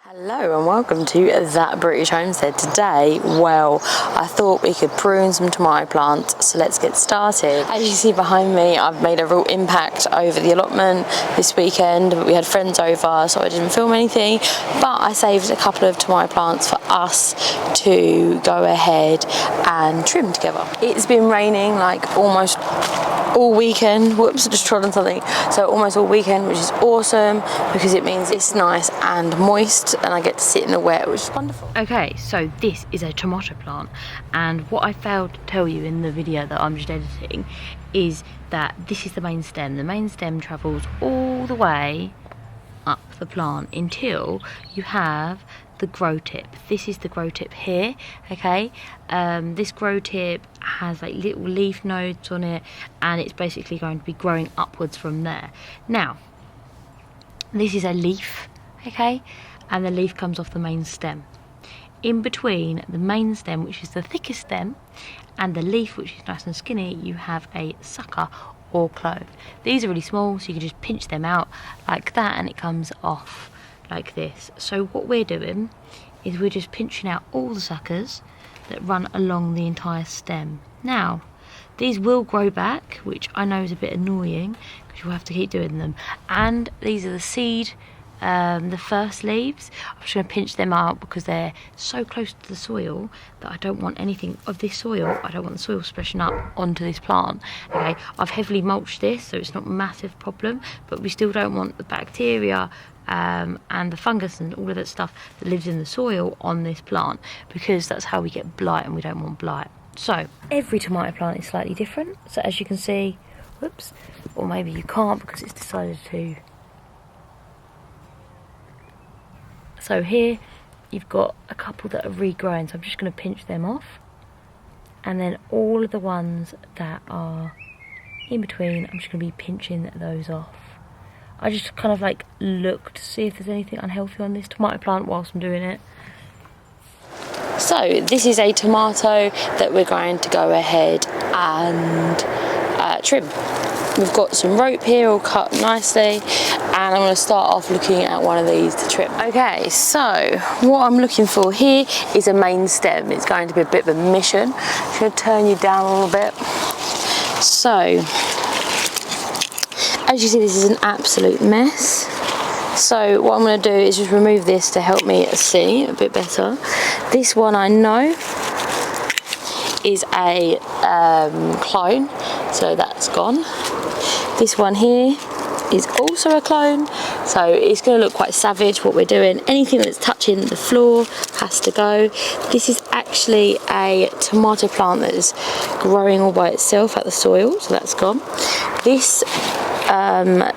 Hello and welcome to That British Homestead. Today, well, I thought we could prune some tomato plants, so let's get started. As you see behind me, I've made a real impact over the allotment this weekend, but we had friends over, so I didn't film anything, but I saved a couple of tomato plants for us to go ahead and trim together. It's been raining like almost all weekend. Whoops, I just trod on something. So almost all weekend, which is awesome because it means it's nice and moist and I get to sit in the wet, which is wonderful. Okay, so this is a tomato plant, and what I failed to tell you in the video that I'm just editing is that this is the main stem. The main stem travels all the way up the plant until you have the grow tip. This is the grow tip here, okay? This grow tip has like little leaf nodes on it, and it's basically going to be growing upwards from there. Now, this is a leaf, okay? And the leaf comes off the main stem. In between the main stem, which is the thickest stem, and the leaf, which is nice and skinny, you have a sucker or clove. These are really small, so you can just pinch them out like that and it comes off like this. So what we're doing is we're just pinching out all the suckers that run along the entire stem. Now, these will grow back, which I know is a bit annoying because you'll have to keep doing them. And these are the seed, the first leaves. I'm just going to pinch them out because they're so close to the soil that I don't want anything of this soil. I don't want the soil splashing up onto this plant. Okay, I've heavily mulched this, so it's not a massive problem, but we still don't want the bacteria and the fungus and all of that stuff that lives in the soil on this plant, because that's how we get blight, and we don't want blight. So every tomato plant is slightly different. So as you can see, whoops, or maybe you can't because it's decided to. So here you've got a couple that are regrowing, so I'm just going to pinch them off, and then all of the ones that are in between, I'm just going to be pinching those off. I just kind of like look to see if there's anything unhealthy on this tomato plant whilst I'm doing it. So this is a tomato that we're going to go ahead and trim. We've got some rope here all cut nicely, and I'm going to start off looking at one of these to trim. Okay, so what I'm looking for here is a main stem. It's going to be a bit of a mission. I'm just going to turn you down a little bit. So, as you see, this is an absolute mess. So what I'm going to do is just remove this to help me see a bit better. This one I know is a clone, so that's gone. This one here is also a clone, so it's going to look quite savage what we're doing. Anything that's touching the floor has to go. This is actually a tomato plant that is growing all by itself at the soil, so that's gone. This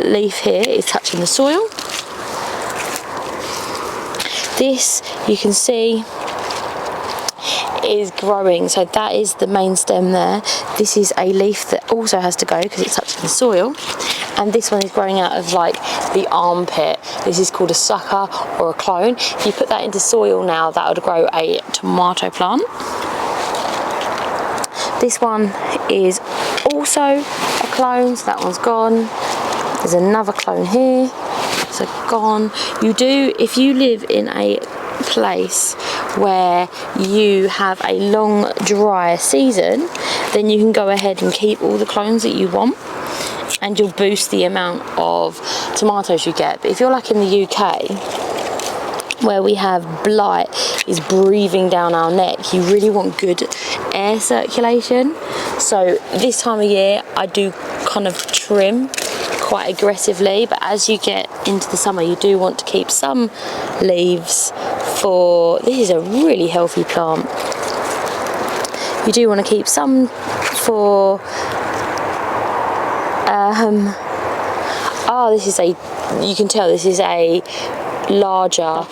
leaf here is touching the soil. This, you can see, is growing, so that is the main stem there. This is a leaf that also has to go because it's touching the soil, and this one is growing out of like the armpit. This is called a sucker or a clone. If you put that into soil now, that would grow a tomato plant. This one is also a clone, so that one's gone. There's another clone here, so gone. You do, if you live in a place where you have a long dry season, then you can go ahead and keep all the clones that you want, and you'll boost the amount of tomatoes you get. But if you're like in the UK, where we have blight is breathing down our neck, you really want good air circulation. So this time of year I do kind of trim quite aggressively, but as you get into the summer you do want to keep some leaves for, this is a really healthy plant, you do want to keep some for this is a, you can tell this is a larger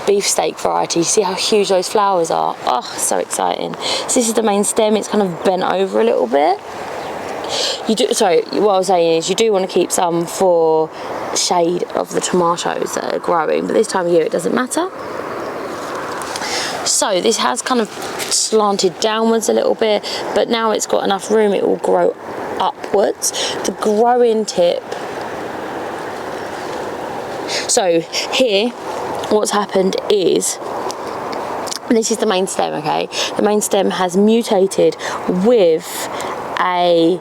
beefsteak variety. You see how huge those flowers are? Oh, so exciting. So this is the main stem. It's kind of bent over a little bit. You do, sorry, what I was saying is you do want to keep some for shade of the tomatoes that are growing, but this time of year it doesn't matter. So this has kind of slanted downwards a little bit, but now it's got enough room, it will grow upwards. The growing tip, so here what's happened is, this is the main stem, okay? The main stem has mutated with a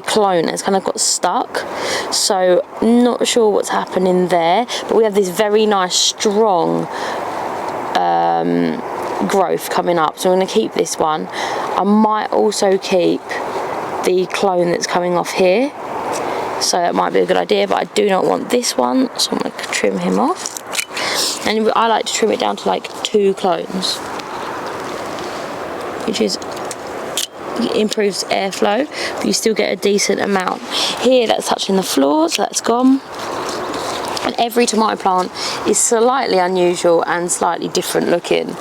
clone. It's kind of got stuck, so not sure what's happening there, but we have this very nice strong growth coming up, so I'm going to keep this one. I might also keep the clone that's coming off here, so that might be a good idea, but I do not want this one, so I'm going to trim him off. And I like to trim it down to like 2 clones, which improves airflow, but you still get a decent amount. Here that's touching the floor, so that's gone. And every tomato plant is slightly unusual and slightly different looking.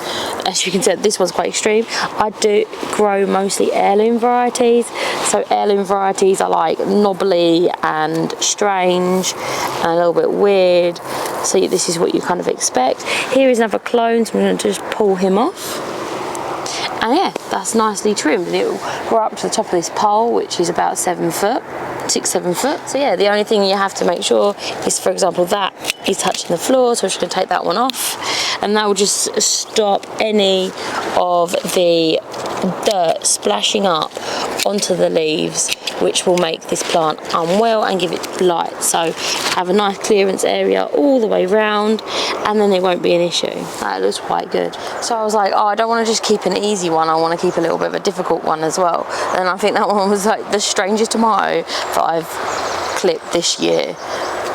As you can see, this one's quite extreme. I do grow mostly heirloom varieties, so heirloom varieties are like knobbly and strange and a little bit weird, so this is what you kind of expect. Here is another clone, so I'm going to just pull him off. And yeah, that's nicely trimmed, and it will grow up to the top of this pole, which is about 7 foot, 6-7 foot. So yeah, the only thing you have to make sure is, for example, that is touching the floor, so I'm just going to take that one off, and that will just stop any of the dirt splashing up onto the leaves, which will make this plant unwell and give it blight. So have a nice clearance area all the way round, and then it won't be an issue. That looks quite good. So I was like, oh, I don't want to just keep an easy one, I want to keep a little bit of a difficult one as well. And I think that one was like the strangest tomato that I've clipped this year.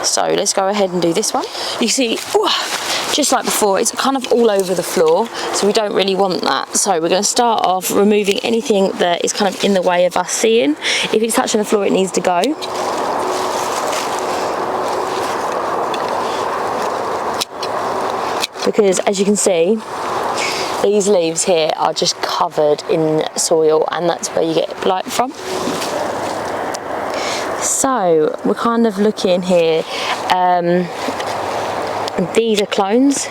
So let's go ahead and do this one. You see, just like before, it's kind of all over the floor, so we don't really want that. So we're going to start off removing anything that is kind of in the way of us seeing. If it's touching the floor, it needs to go. Because as you can see, these leaves here are just covered in soil, and that's where you get blight from. So we're kind of looking here, these are clones,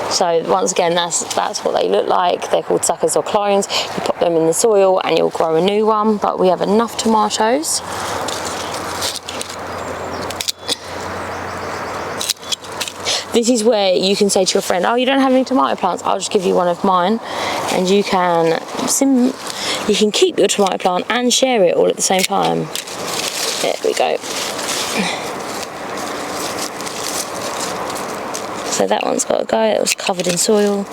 so once again that's what they look like. They're called suckers or clones. You pop them in the soil and you'll grow a new one, but we have enough tomatoes. This is where you can say to your friend, oh, you don't have any tomato plants, I'll just give you one of mine, and you can keep your tomato plant and share it all at the same time. There we go. So that one's got to go. It was covered in soil,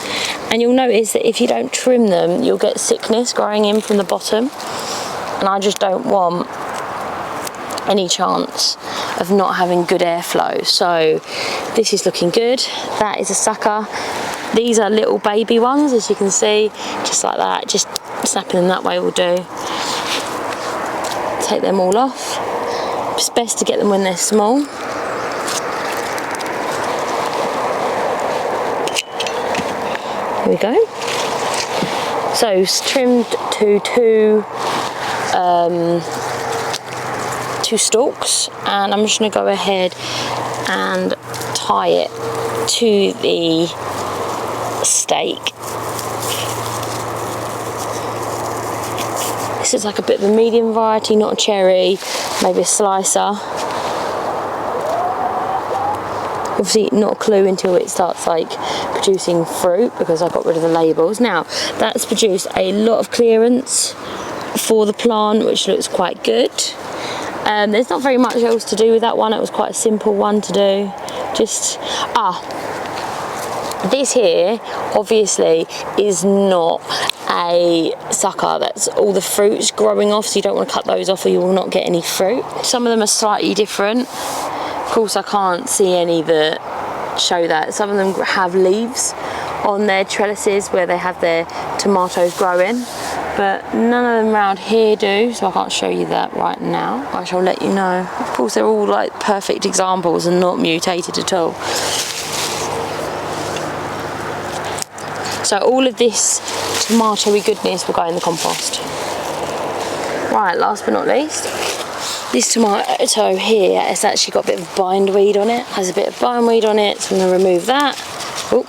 and you'll notice that if you don't trim them, you'll get sickness growing in from the bottom, and I just don't want any chance of not having good airflow. So this is looking good. That is a sucker. These are little baby ones, as you can see, just like that. Just snapping them that way will do. Take them all off. It's best to get them when they're small. Here we go. So it's trimmed to two stalks, and I'm just going to go ahead and tie it to the stake. This is like a bit of a medium variety, not a cherry, maybe a slicer. Obviously not a clue until it starts like producing fruit, because I got rid of the labels. Now that's produced a lot of clearance for the plant, which looks quite good. There's not very much else to do with that one. It was quite a simple one to do. This here obviously is not a sucker. That's all the fruits growing off, so you don't want to cut those off or you will not get any fruit. Some of them are slightly different. Of course I can't see any that show that. Some of them have leaves on their trellises where they have their tomatoes growing, but none of them around here do, so I can't show you that right now. I shall let you know. Of course they're all like perfect examples and not mutated at all. So all of this tomatoey goodness will go in the compost. Right, last but not least, this tomato here has actually got a bit of bindweed on it. Has a bit of bindweed on it, so I'm going to remove that. Oh,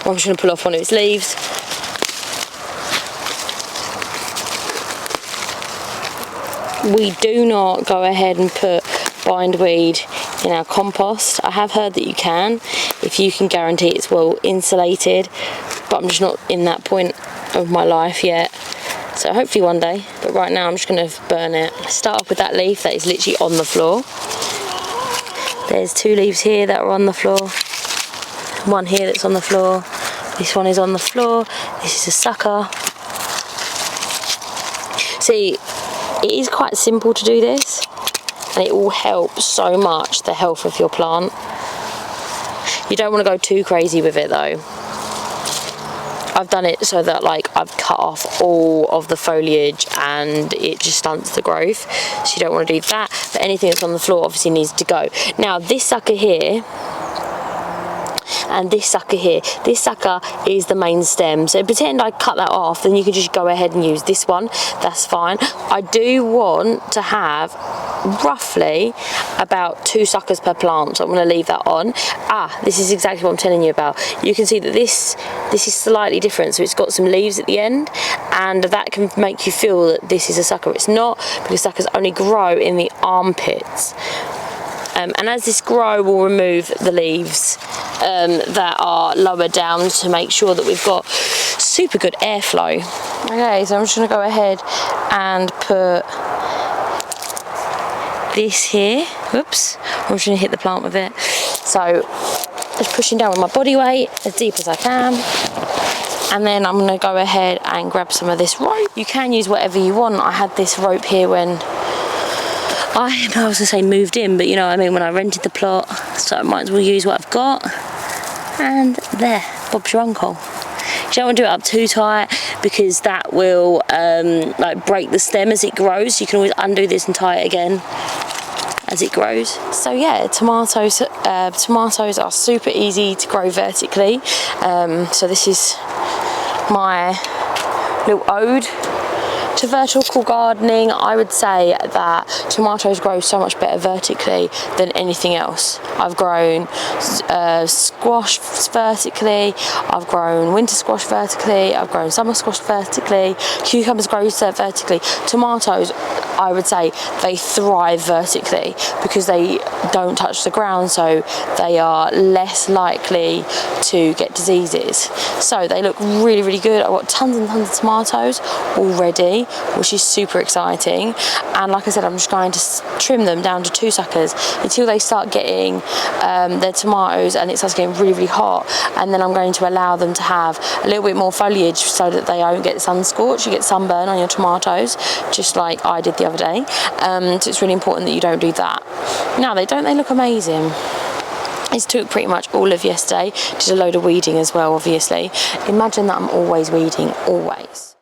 I'm just going to pull off one of its leaves. We do not go ahead and put bindweed in our compost. I have heard that you can, if you can guarantee it's well insulated, but I'm just not in that point of my life yet. So hopefully one day, but right now I'm just going to burn it. Start off with that leaf that is literally on the floor. There's 2 leaves here that are on the floor. One here that's on the floor. This one is on the floor. This is a sucker. See, it is quite simple to do this, and it will help so much the health of your plant. You don't want to go too crazy with it though. I've done it so that like I've cut off all of the foliage and it just stunts the growth, so you don't want to do that. But anything that's on the floor obviously needs to go. Now this sucker here and this sucker here, this sucker is the main stem, so pretend I cut that off, then you can just go ahead and use this one, that's fine. I do want to have roughly about 2 suckers per plant, so I'm going to leave that on. This is exactly what I'm telling you about. You can see that this is slightly different, so it's got some leaves at the end, and that can make you feel that this is a sucker. It's not, because suckers only grow in the armpits. And as this grow, we'll remove the leaves that are lower down to make sure that we've got super good airflow. Okay, so I'm just going to go ahead and put this here. Whoops, I'm just going to hit the plant with it. So just pushing down with my body weight as deep as I can. And then I'm going to go ahead and grab some of this rope. You can use whatever you want. I had this rope here when I was going to say moved in, but you know what I mean, when I rented the plot, so I might as well use what I've got. And there, Bob's your uncle. You don't want to do it up too tight, because that will like break the stem as it grows. You can always undo this and tie it again as it grows. So yeah, tomatoes are super easy to grow vertically. So this is my little ode to vertical gardening. I would say that tomatoes grow so much better vertically than anything else. I've grown squash vertically, I've grown winter squash vertically, I've grown summer squash vertically, cucumbers grow vertically. Tomatoes, I would say, they thrive vertically because they don't touch the ground, so they are less likely to get diseases. So they look really, really good. I've got tons and tons of tomatoes already, which is super exciting. And like I said, I'm just going to trim them down to 2 suckers until they start getting their tomatoes and it starts getting really, really hot. And then I'm going to allow them to have a little bit more foliage so that they don't get sun scorch. You get sunburn on your tomatoes, just like I did the other day. So it's really important that you don't do that. Now, they look amazing. This took pretty much all of yesterday. Did a load of weeding as well, obviously. Imagine that I'm always weeding, always.